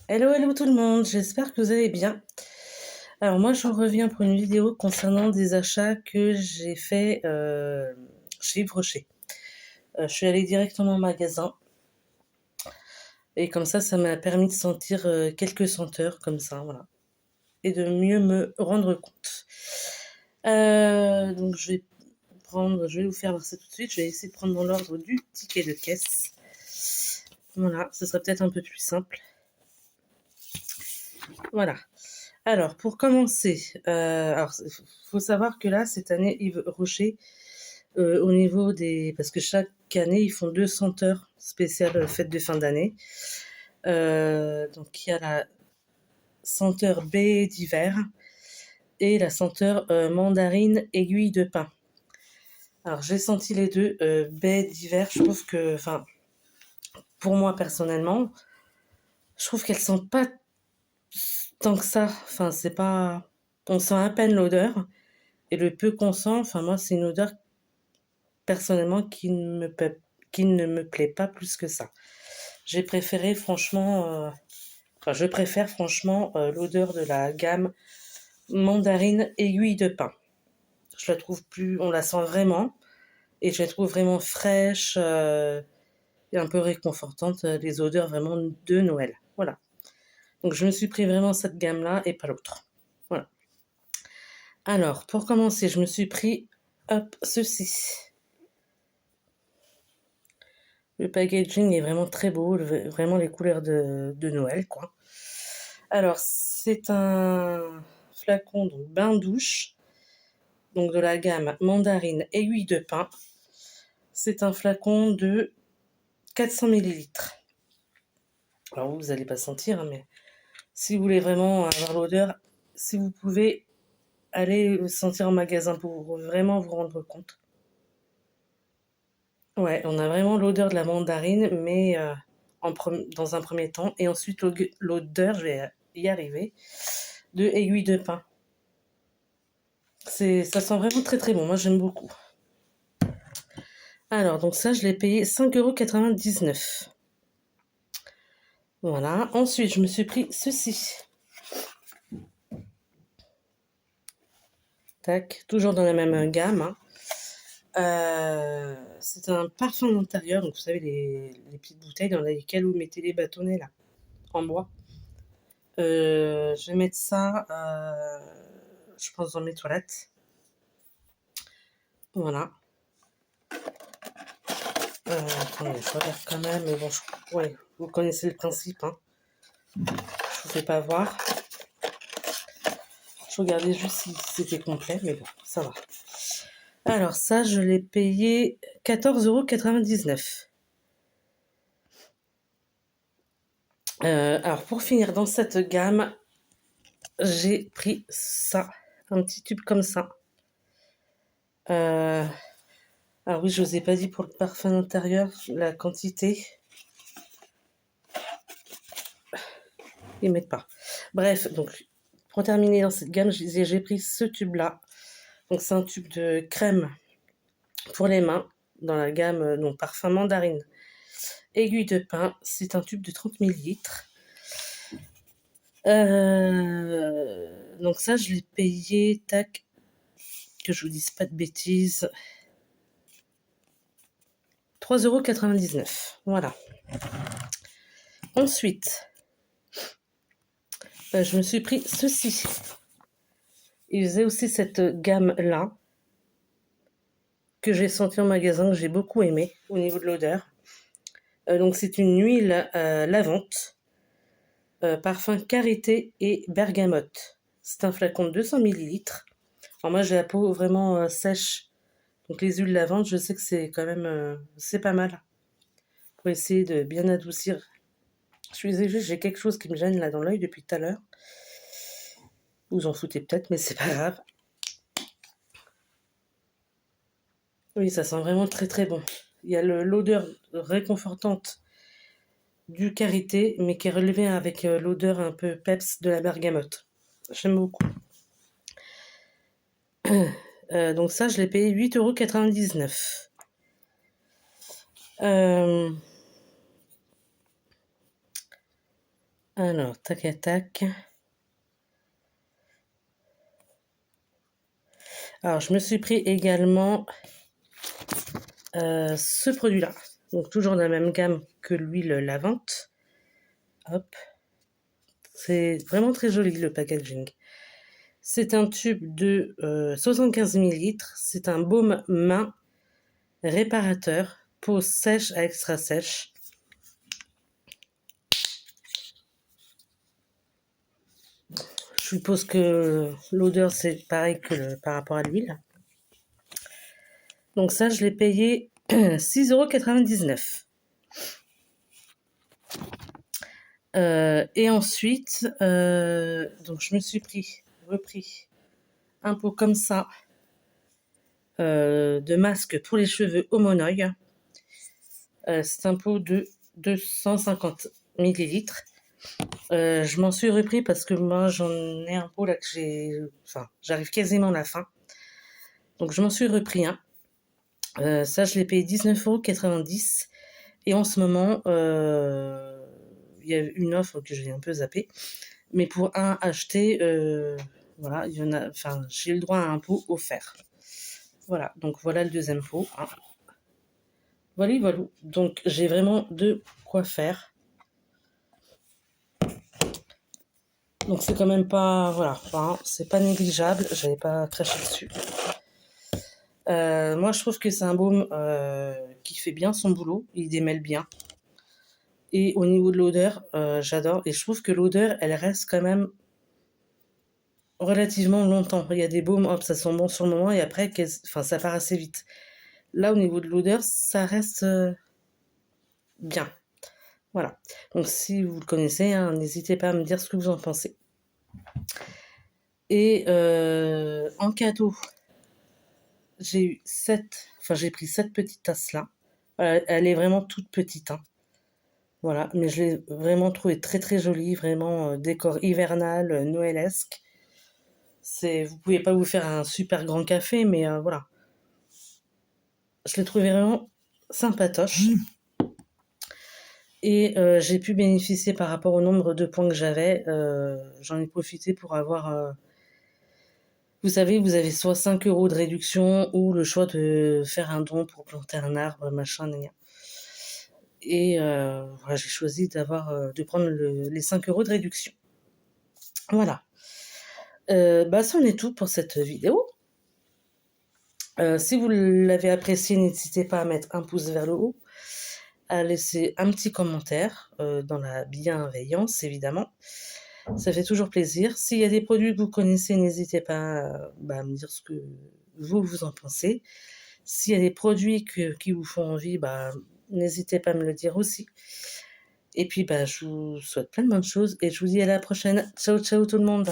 Hello, hello tout le monde, j'espère que vous allez bien. Alors moi, je reviens pour une vidéo concernant des achats que j'ai fait chez Yves Rocher. Je suis allée directement au magasin et comme ça m'a permis de sentir quelques senteurs comme ça, voilà, et de mieux me rendre compte. Donc je vais vous faire voir ça tout de suite. Je vais essayer de prendre dans l'ordre du ticket de caisse. Voilà, ce serait peut-être un peu plus simple. Voilà. Alors, pour commencer, faut savoir que là, cette année, Yves Rocher, au niveau des... Parce que chaque année, ils font 2 senteurs spéciales fête de fin d'année. Donc, il y a la senteur baie d'hiver et la senteur mandarine aiguille de pin. Alors, j'ai senti les deux. Baie d'hiver, je trouve que... Enfin, pour moi, personnellement, je trouve qu'elle sent pas tant que ça. Enfin, c'est pas... On sent à peine l'odeur. Et le peu qu'on sent, enfin, moi, c'est une odeur personnellement qui ne me plaît pas plus que ça. J'ai préféré franchement, je préfère franchement l'odeur de la gamme mandarine aiguille de pin. Je la trouve plus, on la sent vraiment et je la trouve vraiment fraîche et un peu réconfortante, les odeurs vraiment de Noël. Voilà. Donc je me suis pris vraiment cette gamme-là et pas l'autre. Voilà. Alors pour commencer, je me suis pris hop ceci. Le packaging est vraiment très beau, vraiment les couleurs de Noël, quoi. Alors, c'est un flacon donc bain douche, donc de la gamme mandarine aiguille de pin. C'est un flacon de 400 millilitres. Alors vous n'allez pas sentir, hein, mais si vous voulez vraiment avoir l'odeur, si vous pouvez aller le sentir en magasin pour vraiment vous rendre compte. Ouais, on a vraiment l'odeur de la mandarine, mais dans un premier temps, et ensuite l'odeur, je vais y arriver, de aiguille de pin. Ça sent vraiment très très bon, moi j'aime beaucoup. Alors, donc ça, je l'ai payé 5,99 €. Voilà. Ensuite, je me suis pris ceci. Tac, toujours dans la même gamme, hein. C'est un parfum d'intérieur, donc vous savez, les petites bouteilles dans lesquelles vous mettez les bâtonnets, là, en bois. Je vais mettre ça, je pense, dans mes toilettes. Voilà. Attendez, je regarde quand même, mais bon, ouais, vous connaissez le principe, hein. Je vous fais pas voir. Je regardais juste si c'était complet, mais bon, ça va. Alors ça, je l'ai payé 14,99 €. Alors pour finir dans cette gamme, j'ai pris ça, un petit tube comme ça. Alors oui, je vous ai pas dit pour le parfum intérieur, la quantité. Ils mettent pas. Bref, donc pour terminer dans cette gamme, j'ai pris ce tube-là. Donc c'est un tube de crème pour les mains dans la gamme parfum mandarine aiguille de pin. C'est un tube de 30 millilitres. Donc ça, je l'ai payé, tac, que je vous dise pas de bêtises, 3,99 €. Voilà. Ensuite, je me suis pris ceci. Il faisait aussi cette gamme-là, que j'ai senti en magasin, que j'ai beaucoup aimé au niveau de l'odeur. Donc c'est une huile lavante, parfum karité et bergamote. C'est un flacon de 200 millilitres. Alors moi, j'ai la peau vraiment sèche. Donc les huiles lavantes, je sais que c'est quand même c'est pas mal pour essayer de bien adoucir. Je suis désolée, j'ai quelque chose qui me gêne là dans l'œil depuis tout à l'heure. Vous en foutez peut-être, mais c'est pas grave. Oui, ça sent vraiment très très bon. Il y a l'odeur réconfortante du karité, mais qui est relevée avec l'odeur un peu peps de la bergamote. J'aime beaucoup. Donc ça, je l'ai payé 8,99 €. Alors, tac à tac. Alors, je me suis pris également ce produit-là. Donc, toujours dans la même gamme que l'huile Lavante. Hop. C'est vraiment très joli le packaging. C'est un tube de 75 millilitres. C'est un baume main réparateur, peau sèche à extra sèche. Je suppose que l'odeur c'est pareil que par rapport à l'huile. Donc ça, je l'ai payé 6,99 €. Et ensuite, donc je me suis repris un pot comme ça de masque pour les cheveux Homonoï. C'est un pot de 250 millilitres. Je m'en suis repris parce que moi j'en ai un pot là que j'arrive quasiment à la fin. Donc je m'en suis repris un. Ça, je l'ai payé 19,90 €. Et en ce moment, il y a une offre que j'ai un peu zappée. Mais pour un acheté, voilà, j'ai le droit à un pot offert. Voilà, donc voilà le deuxième pot. Hein. Voilà, voilà. Donc j'ai vraiment de quoi faire. Donc c'est quand même pas, voilà, hein, c'est pas négligeable. J'avais pas craché dessus. Moi, je trouve que c'est un baume qui fait bien son boulot. Il démêle bien. Et au niveau de l'odeur, j'adore. Et je trouve que l'odeur, elle reste quand même relativement longtemps. Il y a des baumes, hop, ça sent bon sur le moment et après, ça part assez vite. Là, au niveau de l'odeur, ça reste bien. Voilà. Donc, si vous le connaissez, hein, n'hésitez pas à me dire ce que vous en pensez. Et en cadeau, j'ai pris cette petite tasse-là. Elle est vraiment toute petite, hein. Voilà, mais je l'ai vraiment trouvée très très jolie, vraiment décor hivernal, noëlesque. Vous pouvez pas vous faire un super grand café, mais voilà. Je l'ai trouvé vraiment sympatoche. Et j'ai pu bénéficier par rapport au nombre de points que j'avais. J'en ai profité pour avoir... vous savez, vous avez soit 5 € de réduction ou le choix de faire un don pour planter un arbre, machin, gna. Et voilà, j'ai choisi de prendre les 5 € de réduction. Voilà. C'en est tout pour cette vidéo. Si vous l'avez apprécié, n'hésitez pas à mettre un pouce vers le haut, à laisser un petit commentaire dans la bienveillance, évidemment. Ça fait toujours plaisir. S'il y a des produits que vous connaissez, n'hésitez pas à me dire ce que vous en pensez. S'il y a des produits qui vous font envie, n'hésitez pas à me le dire aussi. Et puis, je vous souhaite plein de bonnes choses et je vous dis à la prochaine. Ciao, ciao tout le monde.